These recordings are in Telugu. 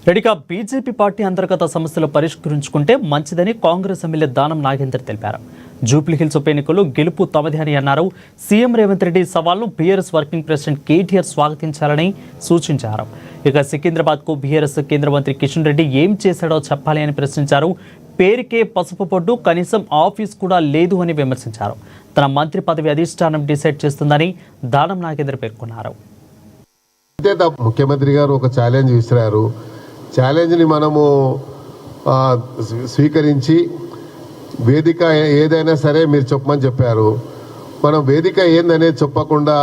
రెడ్డిగా బీజేపీ పార్టీ అంతర్గత సమస్యలు పరిష్కరించుకుంటే మంచిదని కాంగ్రెస్ ఎమ్మెల్యే దానం నాగేందర్ తెలిపారు. జూబ్లీహిల్స్ ఉప ఎన్నికల్లో గెలుపు తమదే అని అన్నారు. సీఎం రేవంత్ రెడ్డి సవాల్ను బీఆర్ఎస్ వర్కింగ్ ప్రెసిడెంట్ కేటీఆర్ స్వాగతించాలని సూచించారు. ఇక సికింద్రాబాద్కు బీఆర్ఎస్ కేంద్ర మంత్రి కిషన్ రెడ్డి ఏం చేశాడో చెప్పాలి అని ప్రశ్నించారు. పేరుకే పసుపు పొడ్డు, కనీసం ఆఫీస్ కూడా లేదు అని విమర్శించారు. తన మంత్రి పదవి అధిష్టానం డిసైడ్ చేస్తుందని దానం నాగేందర్ పేర్కొన్నారు. ముఖ్యమంత్రి గారు ఒక ఛాలెంజ్ విసిరారు. ఛాలెంజ్ని మనము స్వీకరించి వేదిక ఏదైనా సరే మీరు చెప్పమని చెప్పారు. మనం వేదిక ఏందనేది చెప్పకుండా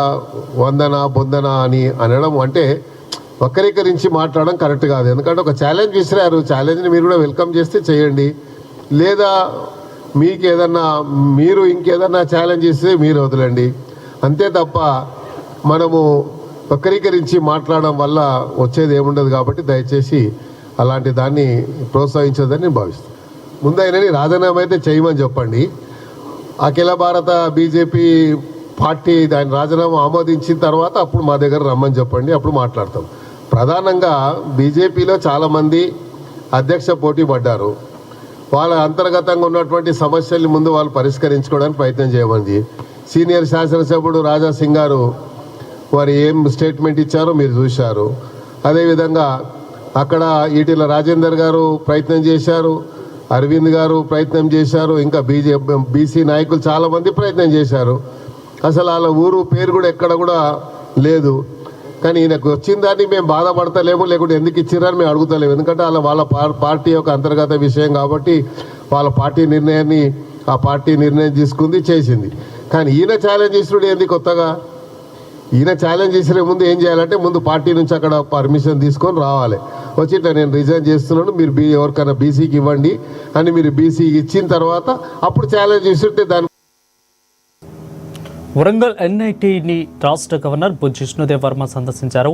వందన బొందన అని అనడం అంటే వక్రీకరించి మాట్లాడడం కరెక్ట్ కాదు. ఎందుకంటే ఒక ఛాలెంజ్ విసిరారు. ఛాలెంజ్ని మీరు కూడా వెల్కమ్ చేస్తే చేయండి, లేదా మీకు ఏదన్నా మీరు ఇంకేదన్నా ఛాలెంజ్ ఇస్తే మీరు వదలండి. అంతే తప్ప మనము వక్రీకరించి మాట్లాడడం వల్ల వచ్చేది ఏముండదు. కాబట్టి దయచేసి అలాంటి దాన్ని ప్రోత్సహించదని నేను భావిస్తాను. ముందు ఆయనని రాజీనామా అయితే చేయమని చెప్పండి. అఖిల భారత బీజేపీ పార్టీ దాని రాజీనామా ఆమోదించిన తర్వాత అప్పుడు మా దగ్గర రమ్మని చెప్పండి, అప్పుడు మాట్లాడతాం. ప్రధానంగా బీజేపీలో చాలామంది అధ్యక్ష పోటీ పడ్డారు. వాళ్ళ అంతర్గతంగా ఉన్నటువంటి సమస్యల్ని ముందు వాళ్ళు పరిష్కరించుకోవడానికి ప్రయత్నం చేయమంది. సీనియర్ శాసనసభ్యుడు రాజా సింగ్ గారు వారు ఏం స్టేట్మెంట్ ఇచ్చారో మీరు చూశారు. అదేవిధంగా అక్కడ ఈటెల రాజేందర్ గారు ప్రయత్నం చేశారు, అరవింద్ గారు ప్రయత్నం చేశారు, ఇంకా బీసీ నాయకులు చాలామంది ప్రయత్నం చేశారు. అసలు వాళ్ళ ఊరు పేరు కూడా ఎక్కడ కూడా లేదు. కానీ ఈయనకు వచ్చిన దాన్ని మేము బాధపడతలేము, లేకుంటే ఎందుకు ఇచ్చిరని మేము అడుగుతలేము. ఎందుకంటే వాళ్ళ పార్టీ యొక్క అంతర్గత విషయం కాబట్టి వాళ్ళ పార్టీ నిర్ణయాన్ని ఆ పార్టీ నిర్ణయం తీసుకుంది, చేసింది. కానీ ఈయన ఛాలెంజ్ ఇస్తుడు ఏంది కొత్తగా? ఈయన ఛాలెంజ్ చేసే ముందు ఏం చేయాలంటే ముందు పార్టీ నుంచి అక్కడ పర్మిషన్ తీసుకొని రావాలి. వచ్చి ఇట్లా నేను రిజైన్ చేస్తున్నాను, మీరు ఎవరికైనా బీసీకి ఇవ్వండి అని మీరు బీసీకి ఇచ్చిన తర్వాత అప్పుడు ఛాలెంజ్ ఇస్తుంటే దాని. వరంగల్ ఎన్ఐటీని రాష్ట్ర గవర్నర్ బుజ్జి విష్ణుదేవ్ వర్మ సందర్శించారు.